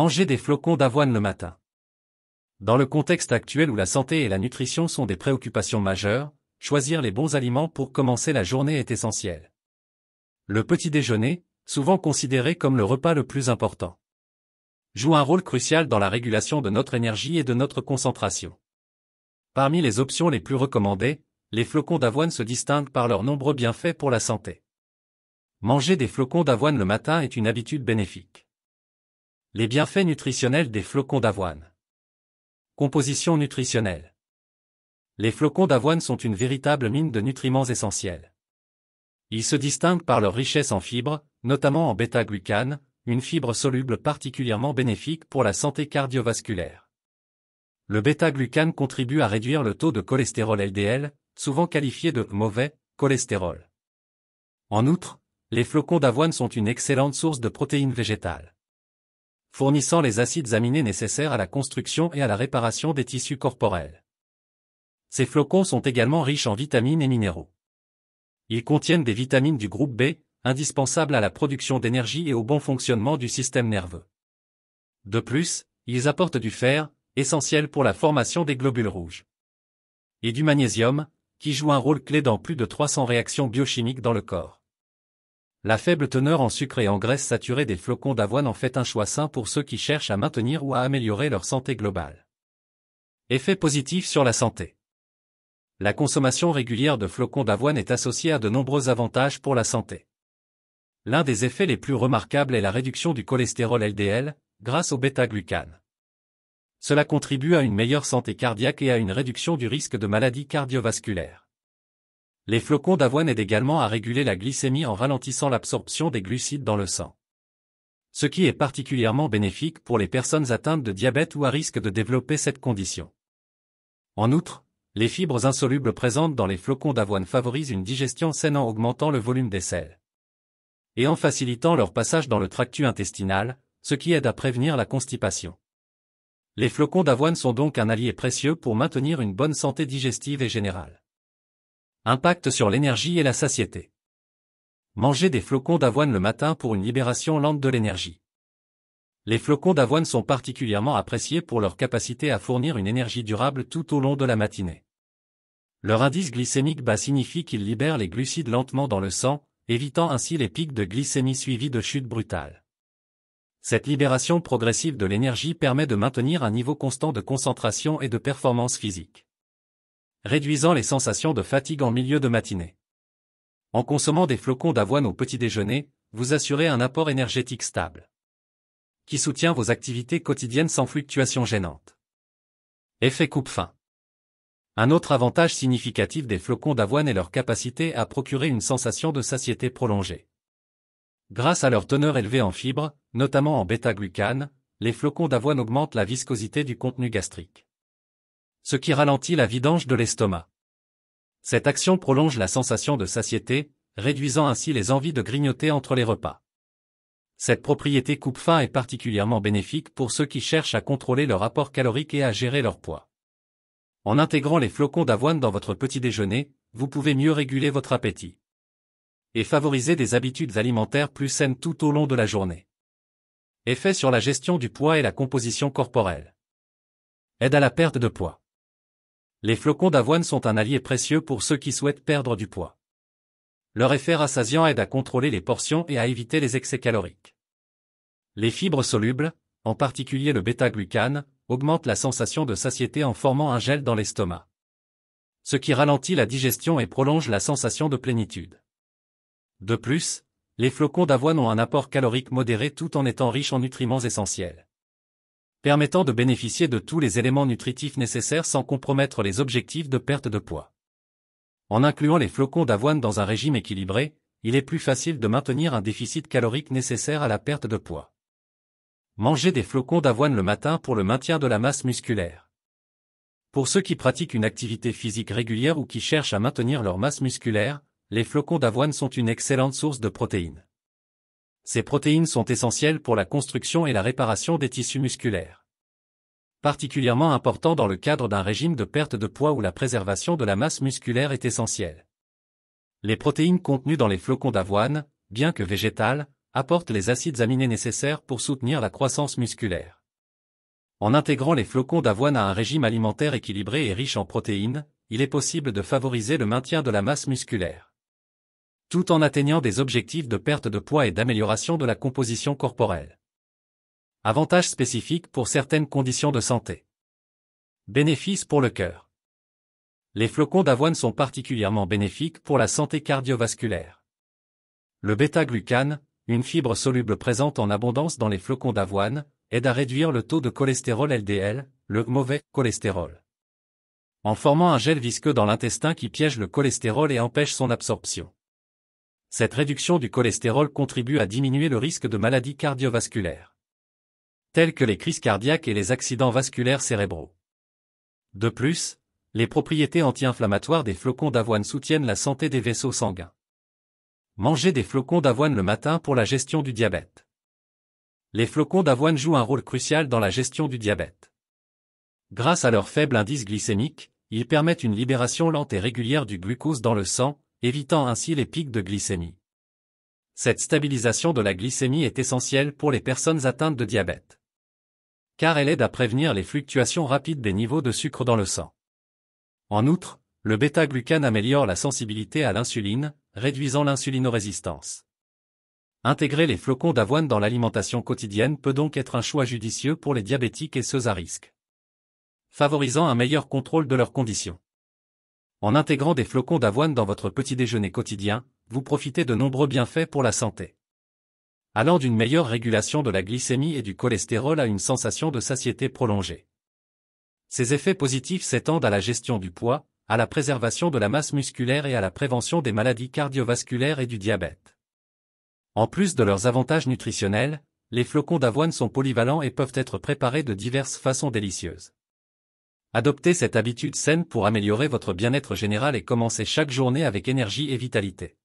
Manger des flocons d'avoine le matin. Dans le contexte actuel où la santé et la nutrition sont des préoccupations majeures, choisir les bons aliments pour commencer la journée est essentiel. Le petit déjeuner, souvent considéré comme le repas le plus important, joue un rôle crucial dans la régulation de notre énergie et de notre concentration. Parmi les options les plus recommandées, les flocons d'avoine se distinguent par leurs nombreux bienfaits pour la santé. Manger des flocons d'avoine le matin est une habitude bénéfique. Les bienfaits nutritionnels des flocons d'avoine. Composition nutritionnelle. Les flocons d'avoine sont une véritable mine de nutriments essentiels. Ils se distinguent par leur richesse en fibres, notamment en bêta-glucane, une fibre soluble particulièrement bénéfique pour la santé cardiovasculaire. Le bêta-glucane contribue à réduire le taux de cholestérol LDL, souvent qualifié de mauvais cholestérol. En outre, les flocons d'avoine sont une excellente source de protéines végétales, fournissant les acides aminés nécessaires à la construction et à la réparation des tissus corporels. Ces flocons sont également riches en vitamines et minéraux. Ils contiennent des vitamines du groupe B, indispensables à la production d'énergie et au bon fonctionnement du système nerveux. De plus, ils apportent du fer, essentiel pour la formation des globules rouges, et du magnésium, qui joue un rôle clé dans plus de 300 réactions biochimiques dans le corps. La faible teneur en sucre et en graisse saturée des flocons d'avoine en fait un choix sain pour ceux qui cherchent à maintenir ou à améliorer leur santé globale. Effet positif sur la santé. La consommation régulière de flocons d'avoine est associée à de nombreux avantages pour la santé. L'un des effets les plus remarquables est la réduction du cholestérol LDL, grâce au bêta-glucane. Cela contribue à une meilleure santé cardiaque et à une réduction du risque de maladies cardiovasculaires. Les flocons d'avoine aident également à réguler la glycémie en ralentissant l'absorption des glucides dans le sang, ce qui est particulièrement bénéfique pour les personnes atteintes de diabète ou à risque de développer cette condition. En outre, les fibres insolubles présentes dans les flocons d'avoine favorisent une digestion saine en augmentant le volume des selles et en facilitant leur passage dans le tractus intestinal, ce qui aide à prévenir la constipation. Les flocons d'avoine sont donc un allié précieux pour maintenir une bonne santé digestive et générale. Impact sur l'énergie et la satiété. Manger des flocons d'avoine le matin pour une libération lente de l'énergie. Les flocons d'avoine sont particulièrement appréciés pour leur capacité à fournir une énergie durable tout au long de la matinée. Leur indice glycémique bas signifie qu'ils libèrent les glucides lentement dans le sang, évitant ainsi les pics de glycémie suivis de chutes brutales. Cette libération progressive de l'énergie permet de maintenir un niveau constant de concentration et de performance physique, réduisant les sensations de fatigue en milieu de matinée. En consommant des flocons d'avoine au petit déjeuner, vous assurez un apport énergétique stable, qui soutient vos activités quotidiennes sans fluctuations gênantes. Effet coupe-faim. Un autre avantage significatif des flocons d'avoine est leur capacité à procurer une sensation de satiété prolongée. Grâce à leur teneur élevée en fibres, notamment en bêta-glucane, les flocons d'avoine augmentent la viscosité du contenu gastrique, ce qui ralentit la vidange de l'estomac. Cette action prolonge la sensation de satiété, réduisant ainsi les envies de grignoter entre les repas. Cette propriété coupe-faim est particulièrement bénéfique pour ceux qui cherchent à contrôler leur apport calorique et à gérer leur poids. En intégrant les flocons d'avoine dans votre petit déjeuner, vous pouvez mieux réguler votre appétit et favoriser des habitudes alimentaires plus saines tout au long de la journée. Effet sur la gestion du poids et la composition corporelle. Aide à la perte de poids. Les flocons d'avoine sont un allié précieux pour ceux qui souhaitent perdre du poids. Leur effet rassasiant aide à contrôler les portions et à éviter les excès caloriques. Les fibres solubles, en particulier le bêta-glucane, augmentent la sensation de satiété en formant un gel dans l'estomac, ce qui ralentit la digestion et prolonge la sensation de plénitude. De plus, les flocons d'avoine ont un apport calorique modéré tout en étant riches en nutriments essentiels, permettant de bénéficier de tous les éléments nutritifs nécessaires sans compromettre les objectifs de perte de poids. En incluant les flocons d'avoine dans un régime équilibré, il est plus facile de maintenir un déficit calorique nécessaire à la perte de poids. Manger des flocons d'avoine le matin pour le maintien de la masse musculaire. Pour ceux qui pratiquent une activité physique régulière ou qui cherchent à maintenir leur masse musculaire, les flocons d'avoine sont une excellente source de protéines. Ces protéines sont essentielles pour la construction et la réparation des tissus musculaires, particulièrement important dans le cadre d'un régime de perte de poids où la préservation de la masse musculaire est essentielle. Les protéines contenues dans les flocons d'avoine, bien que végétales, apportent les acides aminés nécessaires pour soutenir la croissance musculaire. En intégrant les flocons d'avoine à un régime alimentaire équilibré et riche en protéines, il est possible de favoriser le maintien de la masse musculaire, tout en atteignant des objectifs de perte de poids et d'amélioration de la composition corporelle. Avantages spécifiques pour certaines conditions de santé. Bénéfices pour le cœur. Les flocons d'avoine sont particulièrement bénéfiques pour la santé cardiovasculaire. Le bêta-glucane, une fibre soluble présente en abondance dans les flocons d'avoine, aide à réduire le taux de cholestérol LDL, le mauvais cholestérol, en formant un gel visqueux dans l'intestin qui piège le cholestérol et empêche son absorption. Cette réduction du cholestérol contribue à diminuer le risque de maladies cardiovasculaires, telles que les crises cardiaques et les accidents vasculaires cérébraux. De plus, les propriétés anti-inflammatoires des flocons d'avoine soutiennent la santé des vaisseaux sanguins. Manger des flocons d'avoine le matin pour la gestion du diabète. Les flocons d'avoine jouent un rôle crucial dans la gestion du diabète. Grâce à leur faible indice glycémique, ils permettent une libération lente et régulière du glucose dans le sang, évitant ainsi les pics de glycémie. Cette stabilisation de la glycémie est essentielle pour les personnes atteintes de diabète, car elle aide à prévenir les fluctuations rapides des niveaux de sucre dans le sang. En outre, le bêta-glucane améliore la sensibilité à l'insuline, réduisant l'insulinorésistance. Intégrer les flocons d'avoine dans l'alimentation quotidienne peut donc être un choix judicieux pour les diabétiques et ceux à risque, favorisant un meilleur contrôle de leurs conditions. En intégrant des flocons d'avoine dans votre petit déjeuner quotidien, vous profitez de nombreux bienfaits pour la santé, allant d'une meilleure régulation de la glycémie et du cholestérol à une sensation de satiété prolongée. Ces effets positifs s'étendent à la gestion du poids, à la préservation de la masse musculaire et à la prévention des maladies cardiovasculaires et du diabète. En plus de leurs avantages nutritionnels, les flocons d'avoine sont polyvalents et peuvent être préparés de diverses façons délicieuses. Adoptez cette habitude saine pour améliorer votre bien-être général et commencez chaque journée avec énergie et vitalité.